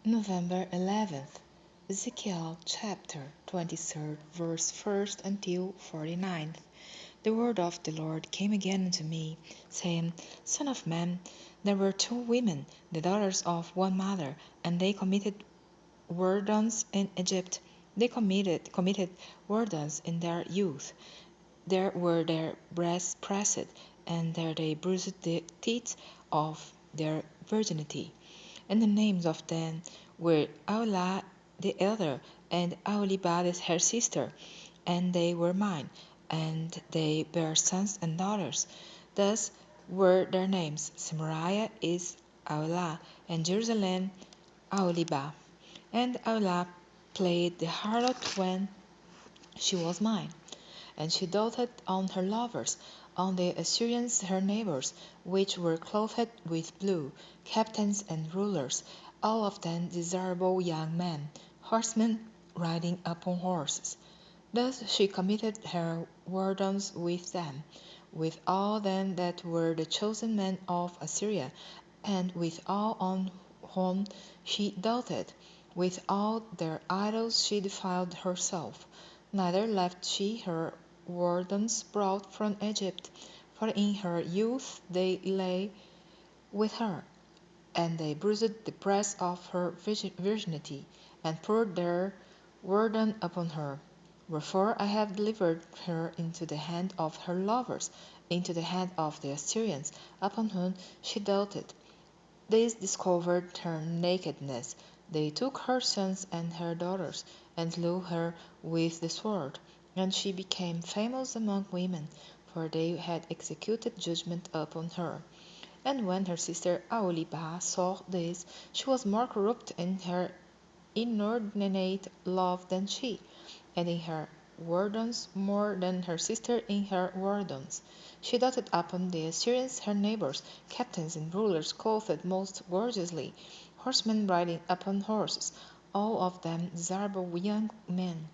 November 11th, Ezekiel chapter 23, verse 1st until 49th. The word of the Lord came again unto me, saying, Son of man, there were two women, the daughters of one mother, and they committed whoredoms in Egypt. They committed whoredoms in their youth. There were their breasts pressed, and there they bruised the teeth of their virginity. And the names of them were Aula the elder, and Aholibah her sister, and they were mine, and they bare sons and daughters. Thus were their names: Samaria is Aula, and Jerusalem Aholibah. And Aula played the harlot when she was mine. And she doted on her lovers, on the Assyrians her neighbors, which were clothed with blue, captains and rulers, all of them desirable young men, horsemen riding upon horses. Thus she committed her whoredoms with them, with all them that were the chosen men of Assyria, and with all on whom she doted. With all their idols she defiled herself. Neither left she her wardens brought from Egypt, for in her youth they lay with her, and they bruised the breast of her virginity, and poured their warden upon her. Wherefore I have delivered her into the hand of her lovers, into the hand of the Assyrians, upon whom she doted. These discovered her nakedness. They took her sons and her daughters, and slew her with the sword. And she became famous among women, for they had executed judgment upon her. And when her sister Aholibah saw this, she was more corrupt in her inordinate love than she, and in her wardens more than her sister in her wardens. She doted upon the Assyrians her neighbors, captains and rulers clothed most gorgeously, horsemen riding upon horses, all of them desirable young men.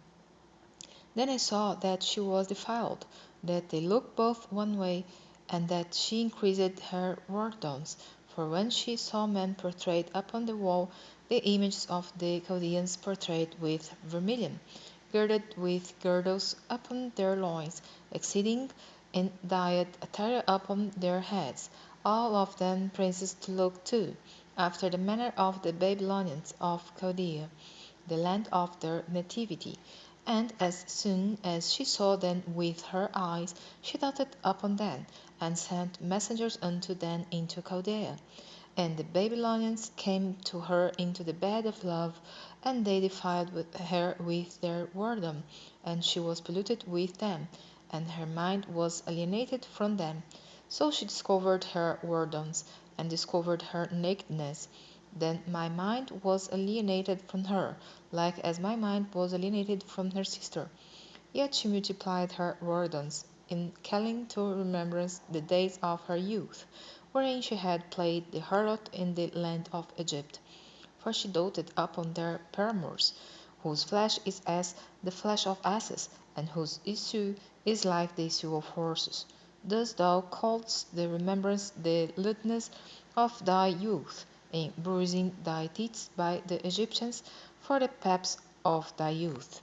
Then I saw that she was defiled, that they looked both one way, and that she increased her whoredoms. For when she saw men portrayed upon the wall, the images of the Chaldeans portrayed with vermilion, girded with girdles upon their loins, exceeding in dyed attire upon their heads, all of them princes to look to, after the manner of the Babylonians of Chaldea, the land of their nativity. And as soon as she saw them with her eyes, she doted upon them, and sent messengers unto them into Chaldea. And the Babylonians came to her into the bed of love, and they defiled her with their whoredom, and she was polluted with them, and her mind was alienated from them. So she discovered her whoredoms, and discovered her nakedness. Then my mind was alienated from her, like as my mind was alienated from her sister. Yet she multiplied her whoredoms, in calling to remembrance the days of her youth, wherein she had played the harlot in the land of Egypt. For she doted upon their paramours, whose flesh is as the flesh of asses, and whose issue is like the issue of horses. Thus thou callest the remembrance the lewdness of thy youth, in bruising thy teeth by the Egyptians for the paps of thy youth.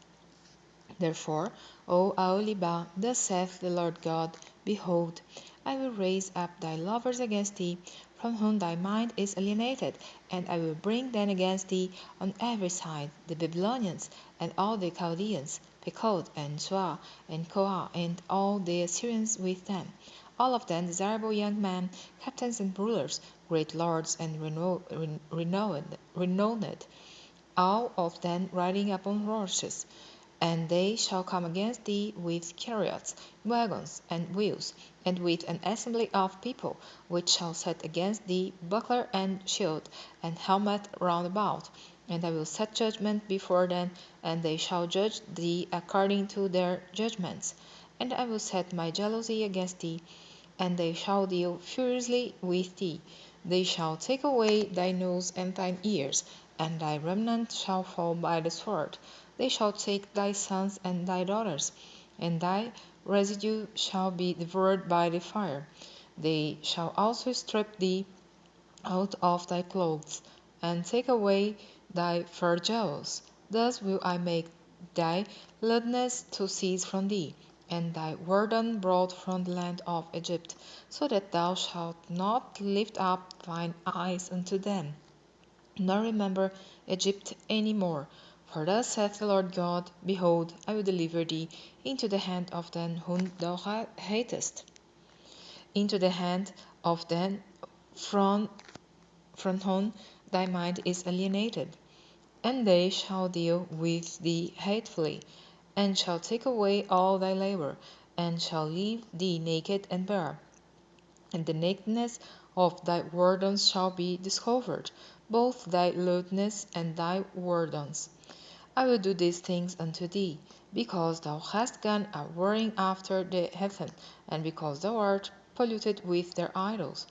Therefore, O Aholibah, thus saith the Lord God, Behold, I will raise up thy lovers against thee, from whom thy mind is alienated, and I will bring them against thee on every side, the Babylonians, and all the Chaldeans, Pekod, and Shua, and Koah, and all the Assyrians with them, all of them desirable young men, captains and rulers, great lords and renowned, all of them riding upon horses. And they shall come against thee with chariots, wagons, and wheels, and with an assembly of people, which shall set against thee buckler and shield, and helmet round about. And I will set judgment before them, and they shall judge thee according to their judgments. And I will set my jealousy against thee, and they shall deal furiously with thee. They shall take away thy nose and thine ears, and thy remnant shall fall by the sword. They shall take thy sons and thy daughters, and thy residue shall be devoured by the fire. They shall also strip thee out of thy clothes, and take away thy fair jewels. Thus will I make thy lewdness to cease from thee, and thy whoredom brought from the land of Egypt, so that thou shalt not lift up thine eyes unto them, nor remember Egypt any more. For thus saith the Lord God, Behold, I will deliver thee into the hand of them whom thou hatest, into the hand of them from whom thy mind is alienated. And they shall deal with thee hatefully, and shall take away all thy labor, and shall leave thee naked and bare. And the nakedness of thy whoredoms shall be discovered, both thy lewdness and thy whoredoms. I will do these things unto thee, because thou hast gone a whoring after the heathen, and because thou art polluted with their idols.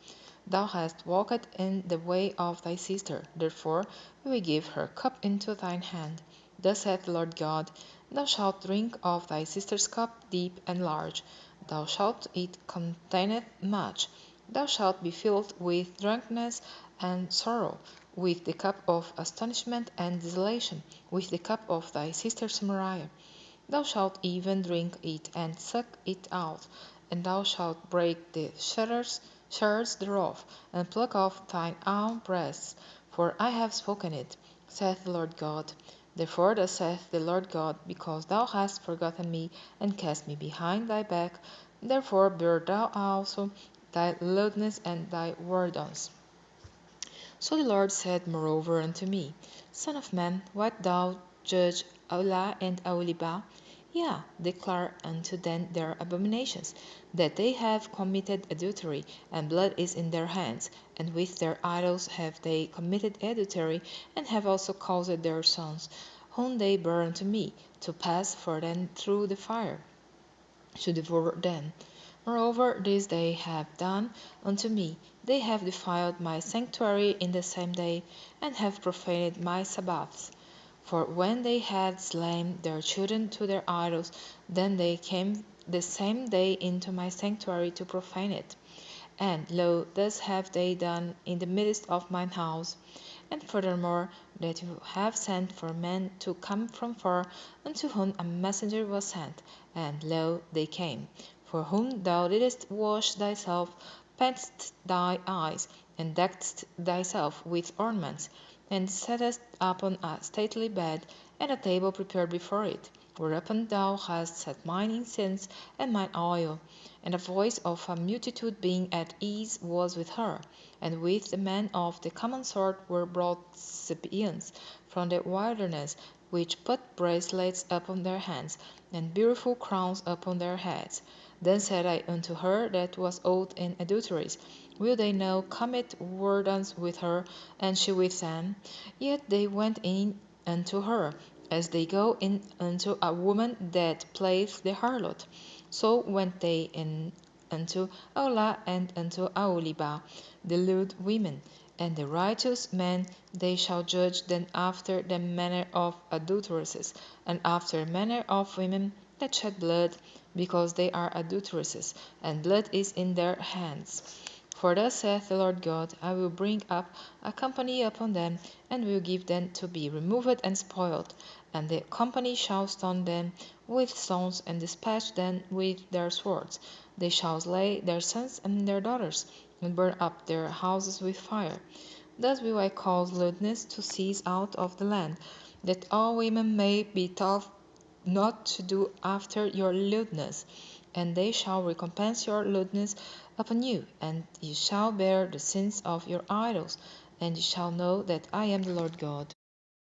Thou hast walked in the way of thy sister, therefore we will give her cup into thine hand. Thus saith the Lord God, Thou shalt drink of thy sister's cup deep and large. Thou shalt eat containeth much. Thou shalt be filled with drunkenness and sorrow, with the cup of astonishment and desolation, with the cup of thy sister Samaria. Thou shalt even drink it and suck it out, and thou shalt break the shutters thereof, and pluck off thine own breasts, for I have spoken it, saith the Lord God. Therefore thus saith the Lord God, because thou hast forgotten me, and cast me behind thy back, therefore bear thou also thy lewdness and thy whoredoms. So the Lord said moreover unto me, Son of man, wilt thou judge Aholah and Aholibah? Yea, declare unto them their abominations, that they have committed adultery, and blood is in their hands, and with their idols have they committed adultery, and have also caused their sons, whom they bare unto me, to pass for them through the fire, to devour them. Moreover, this they have done unto me: they have defiled my sanctuary in the same day, and have profaned my Sabbaths. For when they had slain their children to their idols, then they came the same day into my sanctuary to profane it. And lo, thus have they done in the midst of mine house. And furthermore, that you have sent for men to come from far, unto whom a messenger was sent, and lo, they came, for whom thou didst wash thyself, pattedst thy eyes, and deckedst thyself with ornaments, and settest upon a stately bed, and a table prepared before it, whereupon thou hast set mine incense and mine oil. And the voice of a multitude being at ease was with her, and with the men of the common sort were brought Sabaeans from the wilderness, which put bracelets upon their hands, and beautiful crowns upon their heads. Then said I unto her that was old in adulteries, Will they now commit whoredoms with her, and she with them? Yet they went in unto her, as they go in unto a woman that playeth the harlot. So went they in unto Aholah and unto Aholibah, the lewd women, and the righteous men they shall judge them after the manner of adulteresses, and after the manner of women that shed blood, because they are adulteresses, and blood is in their hands. For thus saith the Lord God, I will bring up a company upon them, and will give them to be removed and spoiled, and the company shall stone them with stones, and dispatch them with their swords. They shall slay their sons and their daughters, and burn up their houses with fire. Thus will I cause lewdness to cease out of the land, that all women may be taught not to do after your lewdness, and they shall recompense your lewdness upon you, and ye shall bear the sins of your idols, and ye shall know that I am the Lord God.